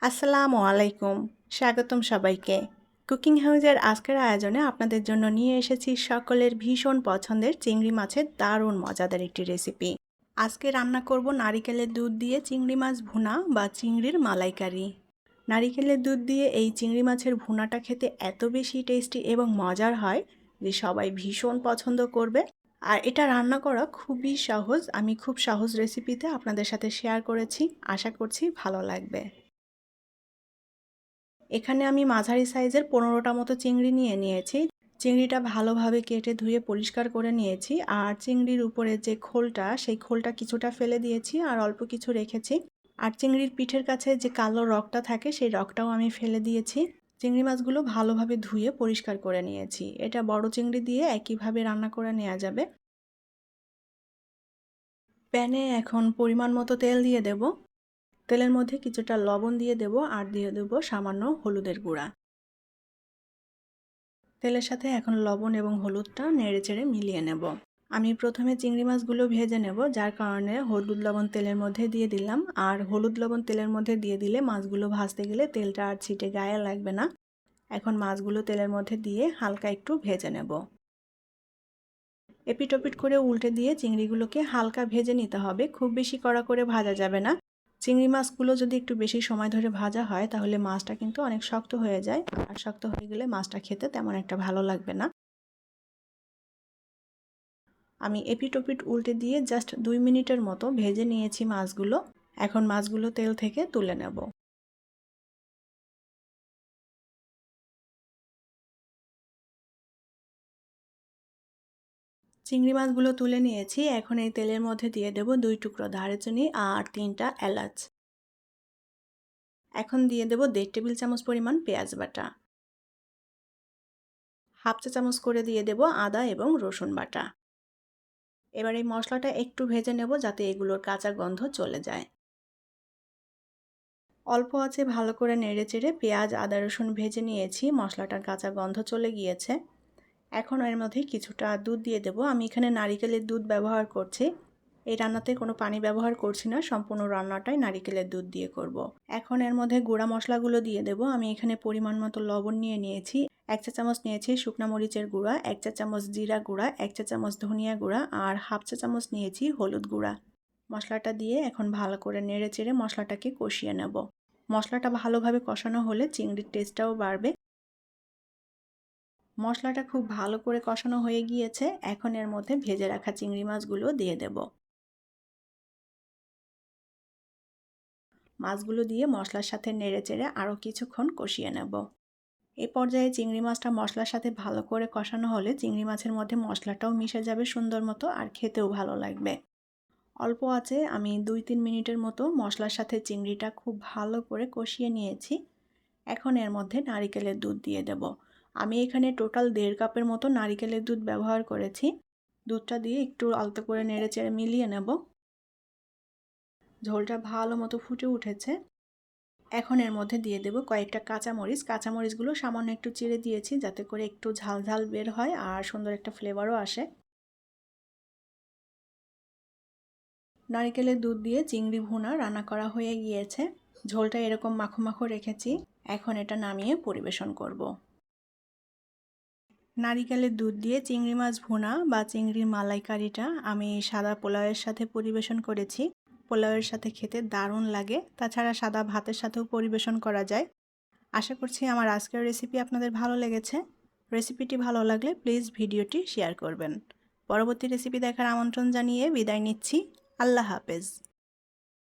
আসসালামু আলাইকুম, স্বাগতম সবাইকে। কুকিং হাউজের আজকের আয়োজনে আপনাদের জন্য নিয়ে এসেছি সকলের ভীষণ পছন্দের চিংড়ি মাছের দারুণ মজাদার একটি রেসিপি। আজকে রান্না করব নারিকেলের দুধ দিয়ে চিংড়ি মাছ ভুনা বা চিংড়ির মালাইকারি। নারিকেলের দুধ দিয়ে এই চিংড়ি মাছের ভুনাটা খেতে এত বেশি টেস্টি এবং মজার হয় যে সবাই ভীষণ পছন্দ করবে। আর এটা রান্না করা খুবই সহজ, আমি খুব সহজ রেসিপিতে আপনাদের সাথে শেয়ার করেছি, আশা করছি ভালো লাগবে। এখানে আমি মাঝারি সাইজের 15টা মতো চিংড়ি নিয়ে নিয়েছি। চিংড়িটা ভালোভাবে কেটে ধুয়ে পরিষ্কার করে নিয়েছি। আর চিংড়ির উপরে যে খোলটা, সেই খোলটা কিছুটা ফেলে দিয়েছি আর অল্প কিছু রেখেছি। আর চিংড়ির পিঠের কাছে যে কালো রগটা থাকে, সেই রগটাও আমি ফেলে দিয়েছি। চিংড়ি মাছগুলো ভালোভাবে ধুয়ে পরিষ্কার করে নিয়েছি। এটা বড় চিংড়ি দিয়ে একইভাবে রান্না করে নেওয়া যাবে। প্যানে এখন পরিমাণ মতো তেল দিয়ে দেব। তেলের মধ্যে কিছুটা লবণ দিয়ে দেব আর দিয়ে দেব সামান্য হলুদের গুঁড়া। তেলের সাথে এখন লবণ এবং হলুদটা নেড়েচেড়ে মিলিয়ে নেব। আমি প্রথমে চিংড়ি মাছগুলো ভেজে নেব, যার কারণে হলুদ লবণ তেলের মধ্যে দিয়ে দিলাম। আর হলুদ লবণ তেলের মধ্যে দিয়ে দিলে মাছগুলো ভাজতে গেলে তেলটা আর ছিটে গায়ে লাগবে না। এখন মাছগুলো তেলের মধ্যে দিয়ে হালকা একটু ভেজে নেব। এপিট ওপিট করে উল্টে দিয়ে চিংড়িগুলোকে হালকা ভেজে নিতে হবে, খুব বেশি কড়া করে ভাজা যাবে না। চিংড়ি মাছগুলো যদি একটু বেশি সময় ধরে ভাজা হয় তাহলে মাছটা কিন্তু অনেক শক্ত হয়ে যায়, আর শক্ত হয়ে গেলে মাছটা খেতে তেমন একটা ভালো লাগবে না। আমি এপিট ওপিট উল্টে দিয়ে জাস্ট 2 মিনিটের মতো ভেজে নিয়েছি মাছগুলো। এখন মাছগুলো তেল থেকে তুলে নেব। চিংড়ি মাছগুলো তুলে নিয়েছি। এখন এই তেলের মধ্যে দিয়ে দেব 2 টুকরো দারুচিনি আর 3টা এলাচ। এখন দিয়ে দেব 1.5 টেবিল চামচ পরিমাণ পেঁয়াজ বাটা। হাফ চা চামচ করে দিয়ে দেব আদা এবং রসুন বাটা। এবার এই মশলাটা একটু ভেজে নেব যাতে এগুলোর কাঁচা গন্ধ চলে যায়। অল্প আঁচে ভালো করে নেড়েচেড়ে পেঁয়াজ আদা রসুন ভেজে নিয়েছি, মশলাটার কাঁচা গন্ধ চলে গিয়েছে। এখন এর মধ্যে কিছুটা দুধ দিয়ে দেব। আমি এখানে নারিকেলের দুধ ব্যবহার করছি। এই রান্নাতে কোনো পানি ব্যবহার করছি না, সম্পূর্ণ রান্নাটাই নারিকেলের দুধ দিয়ে করব। এখন এর মধ্যে গুঁড়া মশলাগুলো দিয়ে দেব। আমি এখানে পরিমাণ মতো লবণ নিয়ে নিয়েছি। 1 চা চামচ নিয়েছি শুকনো মরিচের গুঁড়া, 1 চা চামচ জিরা গুঁড়া, 1 চা চামচ ধনিয়া গুঁড়া আর হাফ চা চামচ নিয়েছি হলুদ গুঁড়া। মশলাটা দিয়ে এখন ভালো করে নেড়েচেড়ে মশলাটাকে কষিয়ে নেব। মশলাটা ভালোভাবে কষানো হলে চিংড়ির টেস্টটাও বাড়বে। মশলাটা খুব ভালো করে কষানো হয়ে গিয়েছে। এখন এর মধ্যে ভেজে রাখা চিংড়ি মাছগুলো দিয়ে দেব। মাছগুলো দিয়ে মশলার সাথে নেড়েচেড়ে আরও কিছুক্ষণ কষিয়ে নেব। এই পর্যায়ে চিংড়ি মাছটা মশলার সাথে ভালো করে কষানো হলে চিংড়ি মাছের মধ্যে মশলাটাও মিশে যাবে সুন্দর মতো, আর খেতেও ভালো লাগবে। অল্প আঁচে আমি 2-3 মিনিটের মতো মশলার সাথে চিংড়িটা খুব ভালো করে কষিয়ে নিয়েছি। এখন এর মধ্যে নারিকেলের দুধ দিয়ে দেব। আমি এখানে টোটাল 1.5 কাপের মতো নারিকেলের দুধ ব্যবহার করেছি। দুধটা দিয়ে একটু আলতো করে নেড়েচেড়ে মিলিয়ে নেব। ঝোলটা ভালো মতো ফুটে উঠেছে। এখন এর মধ্যে দিয়ে দেব কয়েকটা কাঁচামরিচ। কাঁচামরিচগুলো সামান্য একটু চিড়ে দিয়েছি যাতে করে একটু ঝাল ঝাল বের হয় আর সুন্দর একটা ফ্লেভারও আসে। নারিকেলের দুধ দিয়ে চিংড়ি ভুনা রান্না করা হয়ে গিয়েছে। ঝোলটা এরকম মাখো মাখো রেখেছি। এখন এটা নামিয়ে পরিবেশন করব। নারিকেলের দুধ দিয়ে চিংড়ি মাছ ভুনা বা চিংড়ির মালাইকারিটা আমি সাদা পোলাওয়ের সাথে পরিবেশন করেছি। পোলাওয়ের সাথে খেতে দারুণ লাগে, তাছাড়া সাদা ভাতের সাথেও পরিবেশন করা যায়। আশা করছি আমার আজকের রেসিপি আপনাদের ভালো লেগেছে। রেসিপিটি ভালো লাগলে প্লিজ ভিডিওটি শেয়ার করবেন। পরবর্তী রেসিপি দেখার আমন্ত্রণ জানিয়ে বিদায় নিচ্ছি। আল্লাহ হাফেজ।